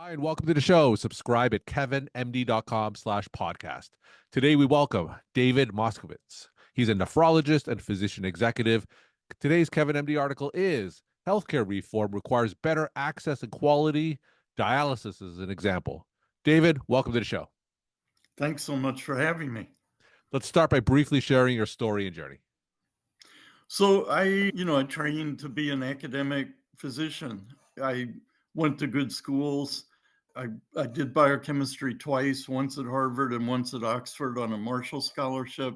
Hi, and welcome to the show. Subscribe at kevinmd.com/podcast. Today, we welcome David Moskowitz. He's a nephrologist and physician executive. Today's Kevin MD article is Healthcare Reform Requires Better Access and Quality. Dialysis is an example. David, welcome to the show. Thanks so much for having me. Let's start by briefly sharing your story and journey. So I trained to be an academic physician. I went to good schools. I did biochemistry twice, once at Harvard and once at Oxford on a Marshall Scholarship.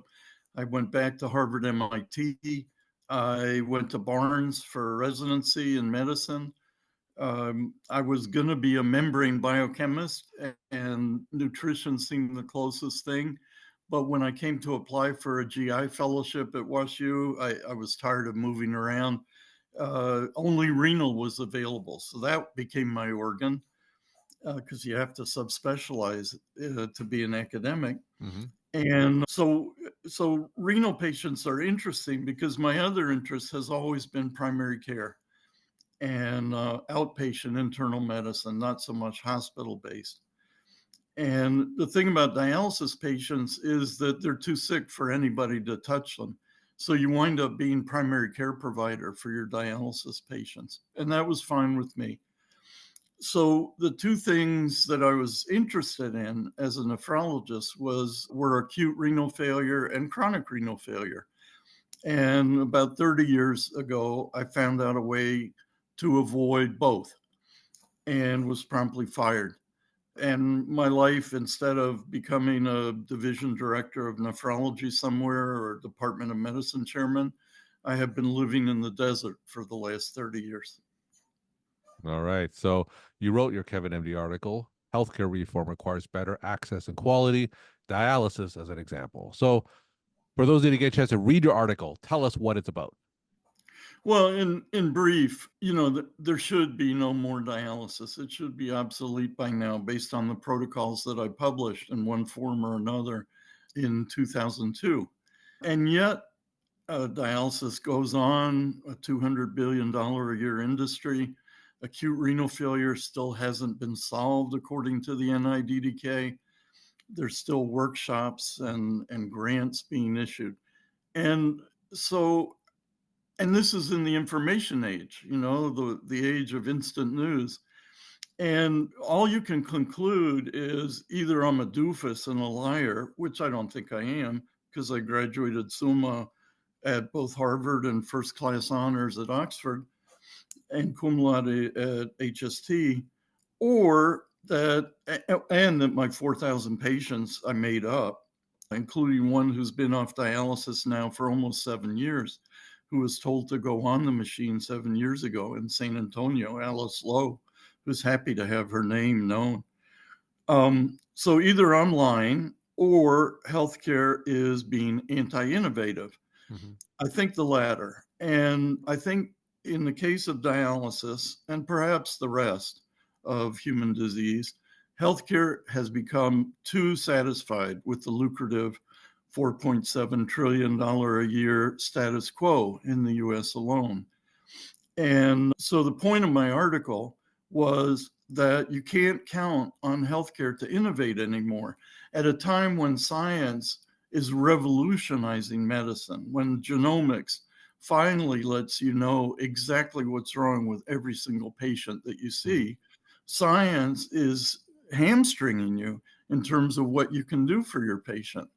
I went back to Harvard MIT. I went to Barnes for residency in medicine. I was going to be a membrane biochemist, and nutrition seemed the closest thing. But when I came to apply for a GI fellowship at WashU, I was tired of moving around. Only renal was available. So that became my organ because you have to subspecialize to be an academic. Mm-hmm. And so renal patients are interesting because my other interest has always been primary care and outpatient internal medicine, not so much hospital-based. And the thing about dialysis patients is that they're too sick for anybody to touch them. So you wind up being primary care provider for your dialysis patients. And that was fine with me. So the two things that I was interested in as a nephrologist were acute renal failure and chronic renal failure. And about 30 years ago, I found out a way to avoid both and was promptly fired. And my life, instead of becoming a division director of nephrology somewhere or Department of Medicine chairman, I have been living in the desert for the last 30 years. All right. So you wrote your Kevin MD article, Healthcare Reform Requires Better Access and Quality, Dialysis as an example. So for those that didn't get a chance to read your article, tell us what it's about. Well, in brief, there should be no more dialysis. It should be obsolete by now based on the protocols that I published in one form or another in 2002. And yet, dialysis goes on, a $200 billion a year industry. Acute renal failure still hasn't been solved according to the NIDDK. There's still workshops and grants being issued. And so, and this is in the information age, the age of instant news. And all you can conclude is either I'm a doofus and a liar, which I don't think I am, because I graduated summa at both Harvard and first class honors at Oxford and cum laude at HST, or that my 4,000 patients I made up, including one who's been off dialysis now for almost 7 years, who was told to go on the machine 7 years ago in San Antonio, Alice Lowe, who's happy to have her name known. So either I'm lying or healthcare is being anti-innovative. Mm-hmm. I think the latter. And I think in the case of dialysis and perhaps the rest of human disease, healthcare has become too satisfied with the lucrative $4.7 trillion a year status quo in the US alone. And so the point of my article was that you can't count on healthcare to innovate anymore at a time when science is revolutionizing medicine, when genomics finally lets you know exactly what's wrong with every single patient that you see. Science is hamstringing you in terms of what you can do for your patient.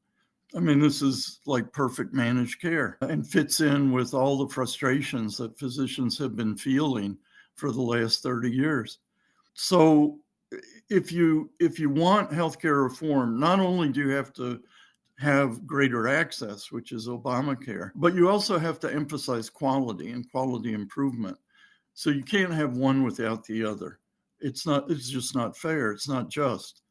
I mean, this is like perfect managed care and fits in with all the frustrations that physicians have been feeling for the last 30 years. So if you want healthcare reform, not only do you have to have greater access, which is Obamacare, but you also have to emphasize quality and quality improvement. So you can't have one without the other. It's just not fair. It's not just.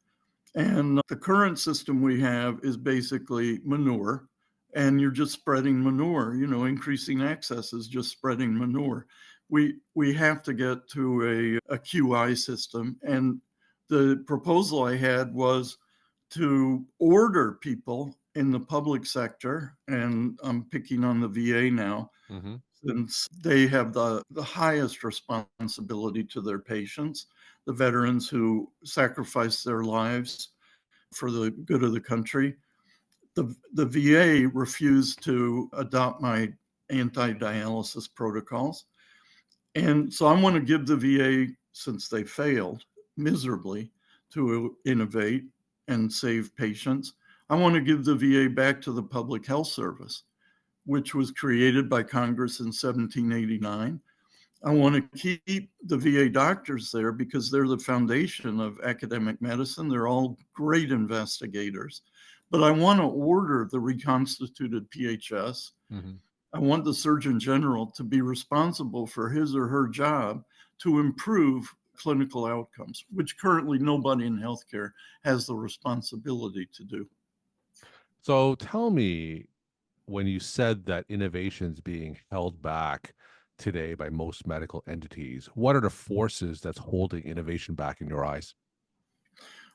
And the current system we have is basically manure, and you're just spreading manure. Increasing access is just spreading manure. We have to get to a QI system. And the proposal I had was to order people in the public sector, and I'm picking on the VA now, since they have the highest responsibility to their patients. the veterans who sacrificed their lives for the good of the country. The VA refused to adopt my anti-dialysis protocols. And so I want to give the VA, since they failed miserably to innovate and save patients, I want to give the VA back to the Public Health Service, which was created by Congress in 1789. I want to keep the VA doctors there because they're the foundation of academic medicine. They're all great investigators. But I want to order the reconstituted PHS. Mhm. I want the Surgeon General to be responsible for his or her job to improve clinical outcomes, which currently nobody in healthcare has the responsibility to do. So tell me, when you said that innovation's being held back today by most medical entities, what are the forces that's holding innovation back in your eyes?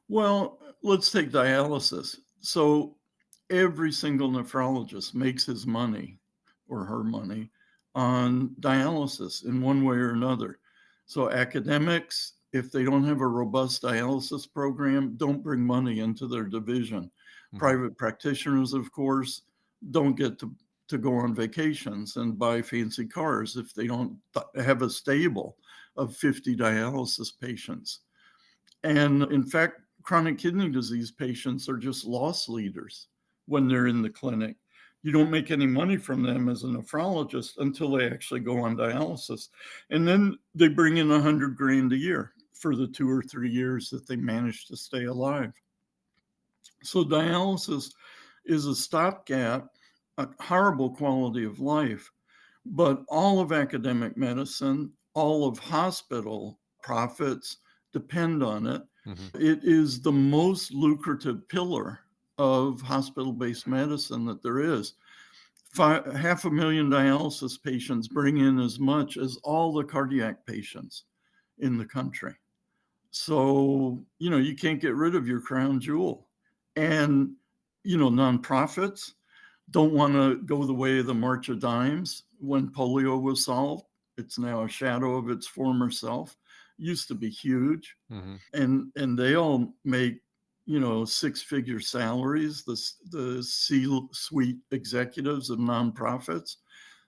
Well, let's take dialysis. So every single nephrologist makes his money or her money on dialysis in one way or another. So academics, if they don't have a robust dialysis program, don't bring money into their division. Mhm. Private practitioners, of course, don't get to go on vacations and buy fancy cars if they don't have a stable of 50 dialysis patients. And in fact, chronic kidney disease patients are just loss leaders when they're in the clinic. You don't make any money from them as a nephrologist until they actually go on dialysis. And then they bring in 100 grand a year for the 2 or 3 years that they manage to stay alive. So dialysis is a stopgap, a horrible quality of life, but all of academic medicine, all of hospital profits depend on it. Mhm. It is the most lucrative pillar of hospital-based medicine that there is. 500,000 dialysis patients bring in as much as all the cardiac patients in the country. So, you can't get rid of your crown jewel. And, nonprofits don't want to go the way of the March of Dimes when polio was solved. It's now a shadow of its former self. Used to be huge, Mhm. and they all make six-figure salaries. The C-suite executives of nonprofits.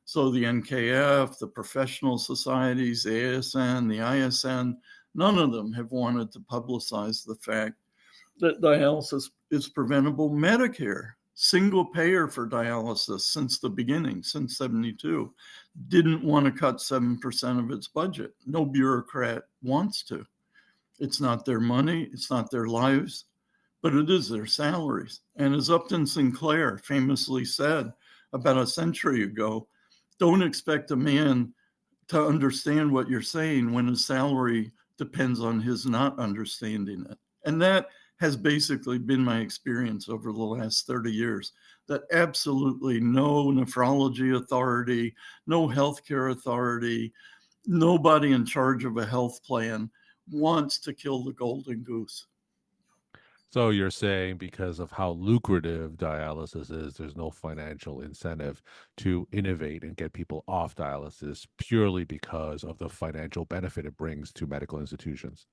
So the NKF, the professional societies, the ASN, the ISN, none of them have wanted to publicize the fact that dialysis is preventable. Medicare, single payer for dialysis since the beginning, since 72, didn't want to cut 7% of its budget. No bureaucrat wants to. It's not their money, it's not their lives, but it is their salaries. And as Upton Sinclair famously said about a century ago, don't expect a man to understand what you're saying when his salary depends on his not understanding it. And that has basically been my experience over the last 30 years, that absolutely no nephrology authority, no healthcare authority, nobody in charge of a health plan wants to kill the golden goose. So you're saying because of how lucrative dialysis is, there's no financial incentive to innovate and get people off dialysis purely because of the financial benefit it brings to medical institutions.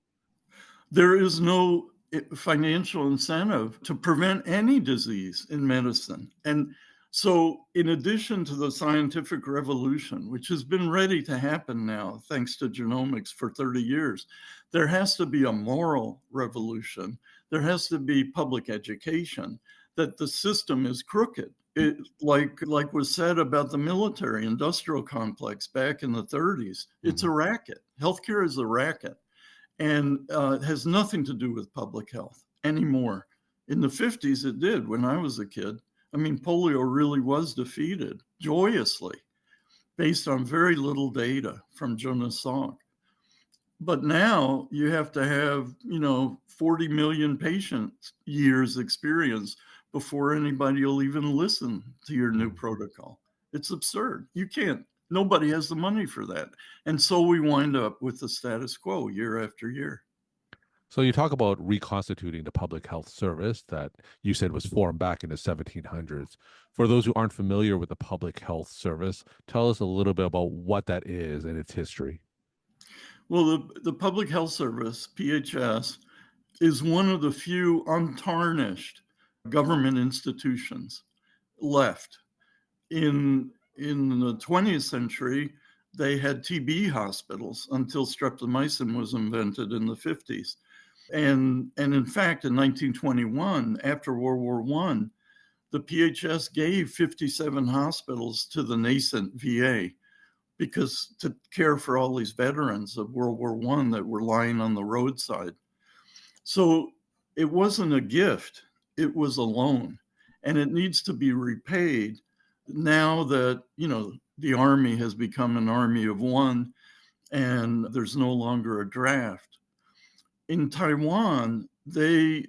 There is no financial incentive to prevent any disease in medicine. And so, in addition to the scientific revolution, which has been ready to happen now, thanks to genomics for 30 years, there has to be a moral revolution. There has to be public education that the system is crooked. Like was said about the military industrial complex back in the 30s, it's a Mhm. racket. Healthcare is a racket and it has nothing to do with public health anymore. In the 50s, it did when I was a kid. I mean, polio really was defeated joyously based on very little data from Jonas Salk. But now you have to have, 40 million patient years experience before anybody will even listen to your new Mhm. protocol. It's absurd. You can't, nobody has the money for that. And so we wind up with the status quo year after year. So you talk about reconstituting the public health service that you said was formed back in the 1700s. For those who aren't familiar with the public health service, tell us a little bit about what that is and its history. Well, the Public Health Service, PHS, is one of the few untarnished government institutions left. In the 20th century, they had TB hospitals until streptomycin was invented in the 50s. And in fact, in 1921, after World War I, the PHS gave 57 hospitals to the nascent VA because to care for all these veterans of World War I that were lying on the roadside. So it wasn't a gift, it was a loan, and it needs to be repaid now that, the Army has become an army of one and there's no longer a draft. In Taiwan, they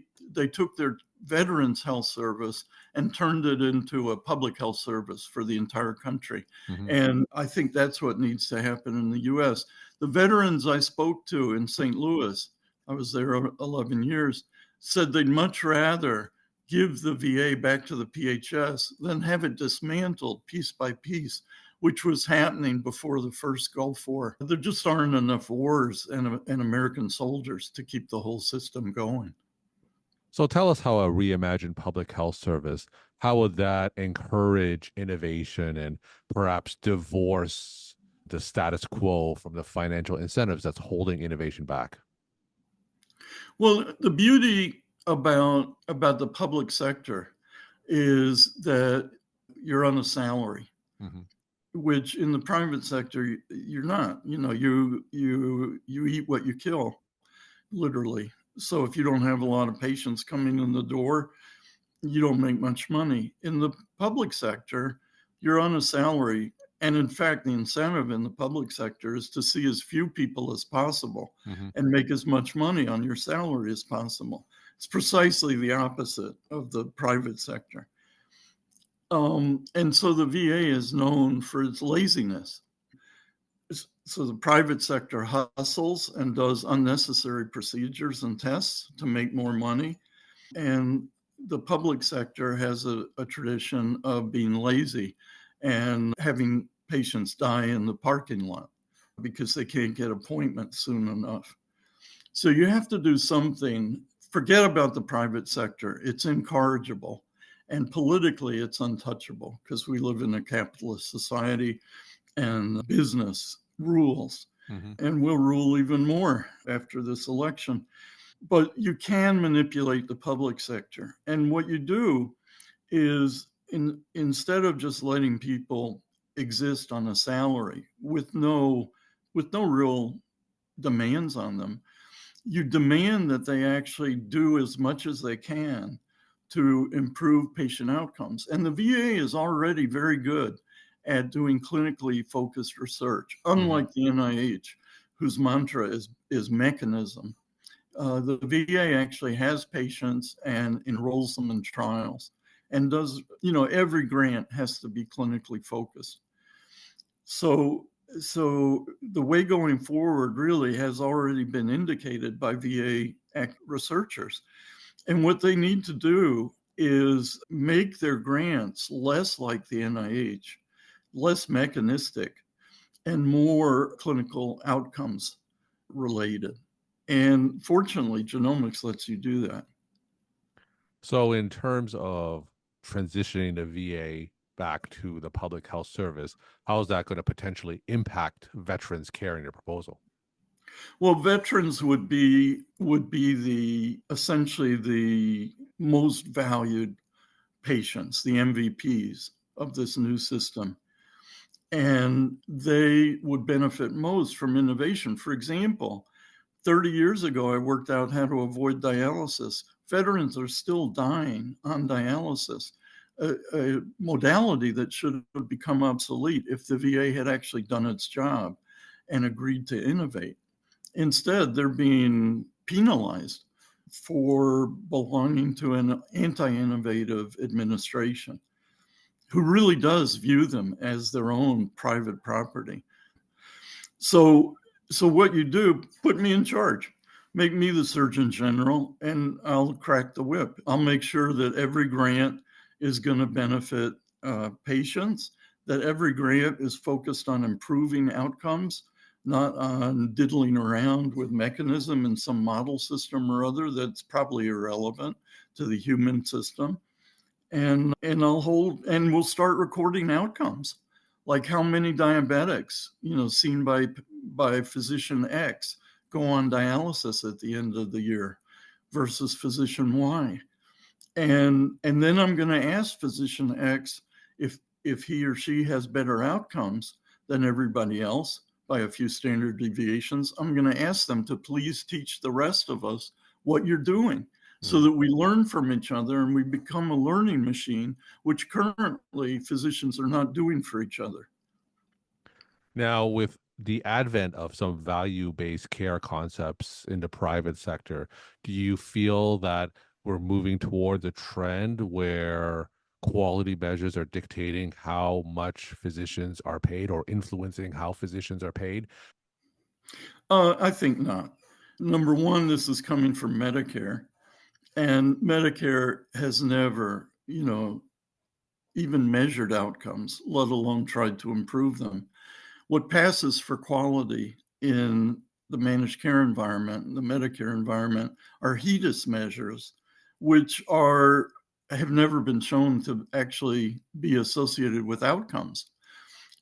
took their Veterans Health Service and turned it into a public health service for the entire country. Mhm. And I think that's what needs to happen in the US. The veterans I spoke to in St. Louis, I was there 11 years, said they'd much rather give the VA back to the PHS than have it dismantled piece by piece, which was happening before the first Gulf War. There just aren't enough wars and American soldiers to keep the whole system going. So tell us how a reimagined public health service, how would that encourage innovation and perhaps divorce the status quo from the financial incentives that's holding innovation back? Well, the beauty about the public sector is that you're on a salary, Mhm. which in the private sector you're not. You eat what you kill, literally. So if you don't have a lot of patients coming in the door, you don't make much money. In the public sector, you're on a salary. And in fact, the incentive in the public sector is to see as few people as possible Mhm. and make as much money on your salary as possible. It's precisely the opposite of the private sector. And so the VA is known for its laziness. So the private sector hustles and does unnecessary procedures and tests to make more money. And the public sector has a tradition of being lazy and having patients die in the parking lot because they can't get appointments soon enough. So you have to do something. Forget about the private sector. It's incorrigible. And politically, it's untouchable because we live in a capitalist society and business rules Mhm. and will rule even more after this election. But you can manipulate the public sector. And what you do is instead of just letting people exist on a salary with no real demands on them, you demand that they actually do as much as they can to improve patient outcomes. And the VA is already very good at doing clinically focused research, Mhm. unlike the NIH, whose mantra is mechanism. The VA actually has patients and enrolls them in trials and does, every grant has to be clinically focused. So, so the way going forward really has already been indicated by VA researchers. And what they need to do is make their grants less like the NIH, less mechanistic, and more clinical outcomes related. And fortunately, genomics lets you do that. So, in terms of transitioning the VA back to the public health service, how is that going to potentially impact veterans care in your proposal? Well, veterans would be the essentially the most valued patients, the MVPs of this new system. And they would benefit most from innovation. For example, 30 years ago, I worked out how to avoid dialysis. Veterans are still dying on dialysis, a modality that should have become obsolete if the VA had actually done its job and agreed to innovate. Instead, they're being penalized for belonging to an anti-innovative administration who really does view them as their own private property. So, so what you do, put me in charge, make me the Surgeon General, and I'll crack the whip. I'll make sure that every grant is going to benefit patients, that every grant is focused on improving outcomes, not on diddling around with mechanism in some model system or other that's probably irrelevant to the human system. And we'll start recording outcomes, like how many diabetics, seen by physician X go on dialysis at the end of the year versus physician Y. And then I'm going to ask physician X if he or she has better outcomes than everybody else by a few standard deviations. I'm going to ask them to please teach the rest of us what you're doing so that we learn from each other and we become a learning machine, which currently physicians are not doing for each other. Now, with the advent of some value-based care concepts in the private sector, do you feel that we're moving towards a trend where quality measures are dictating how much physicians are paid or influencing how physicians are paid? I think not. Number one, this is coming from Medicare, and Medicare has never, even measured outcomes, let alone tried to improve them. What passes for quality in the managed care environment and the Medicare environment are HEDIS measures, which have never been shown to actually be associated with outcomes.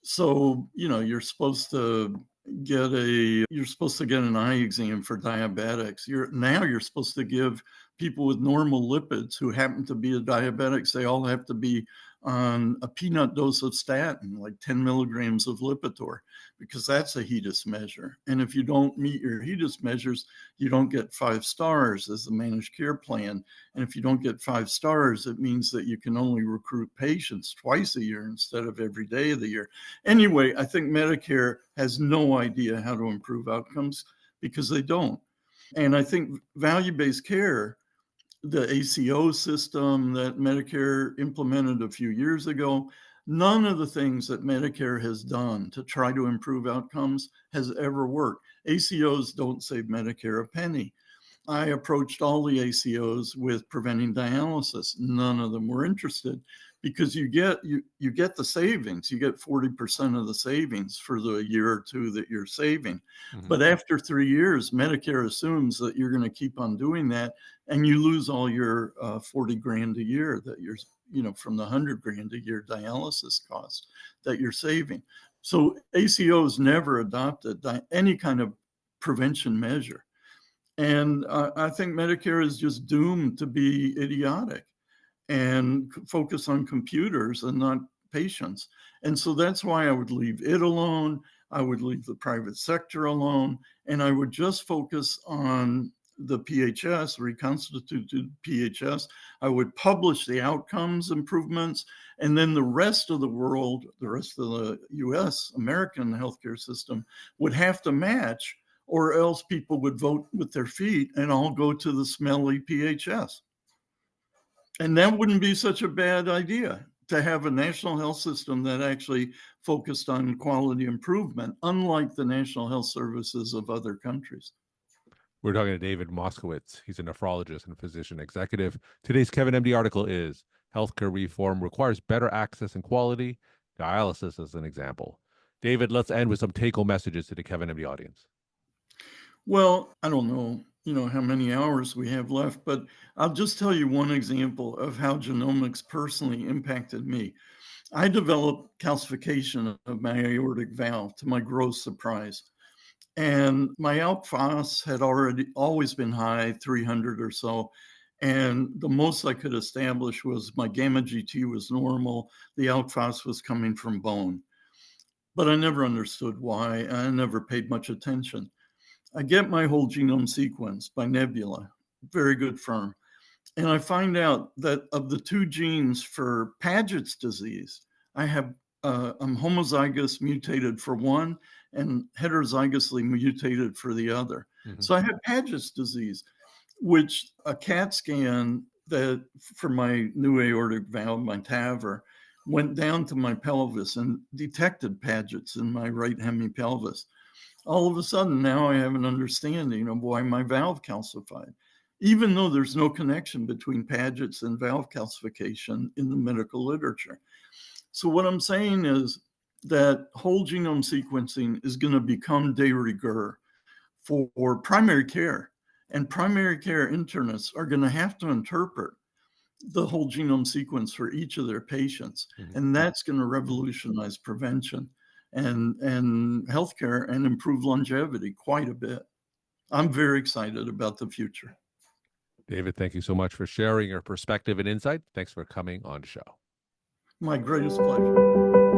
So, you're supposed to get an eye exam for diabetics. You're supposed to give people with normal lipids who happen to be diabetics, they all have to be on a peanut dose of statin, like 10 milligrams of Lipitor, because that's a HEDIS measure. And if you don't meet your HEDIS measures, you don't get 5 stars as the managed care plan. And if you don't get 5 stars, it means that you can only recruit patients twice a year instead of every day of the year. Anyway, I think Medicare has no idea how to improve outcomes because they don't. And I think value-based care, the ACO system that Medicare implemented a few years ago, none of the things that Medicare has done to try to improve outcomes has ever worked. ACOs don't save Medicare a penny. I approached all the ACOs with preventing dialysis. None of them were interested because you get the savings. You get 40% of the savings for the year or two that you're saving. Mhm. But after 3 years, Medicare assumes that you're going to keep on doing that, and you lose all your 40 grand a year that you're, from the 100 grand a year dialysis cost that you're saving. So ACOs never adopted any kind of prevention measure. And I think Medicare is just doomed to be idiotic and focus on computers and not patients. And so that's why I would leave it alone. I would leave the private sector alone, and I would just focus on the PHS, reconstituted PHS. I would publish the outcomes improvements, and then the rest of the world, the rest of the US, American healthcare system would have to match, or else people would vote with their feet and all go to the smelly PHS. And that wouldn't be such a bad idea to have a national health system that actually focused on quality improvement, unlike the national health services of other countries. We're talking to David Moskowitz. He's a nephrologist and physician executive. Today's Kevin MD article is Healthcare Reform Requires Better Access and Quality, Dialysis as an Example. David, let's end with some take-home messages to the Kevin MD audience. Well, I don't know, how many hours we have left, but I'll just tell you one example of how genomics personally impacted me. I developed calcification of my aortic valve to my gross surprise. And my alk phos had always been high, 300 or so. And the most I could establish was my gamma GT was normal. The alk phos was coming from bone. But I never understood why. I never paid much attention. I get my whole genome sequence by Nebula, very good firm. And I find out that of the 2 genes for Paget's disease, I'm homozygous mutated for one and heterozygously mutated for the other. Mhm. So I have Paget's disease, which a CAT scan that for my new aortic valve, my TAVR, went down to my pelvis and detected Paget's in my right hemipelvis. All of a sudden, now I have an understanding of why my valve calcified, even though there's no connection between Paget's and valve calcification in the medical literature. So what I'm saying is that whole genome sequencing is going to become de rigueur for primary care. And primary care internists are going to have to interpret the whole genome sequence for each of their patients. And that's going to revolutionize prevention and healthcare and improve longevity quite a bit. I'm very excited about the future. David, thank you so much for sharing your perspective and insight. Thanks for coming on the show. My greatest pleasure.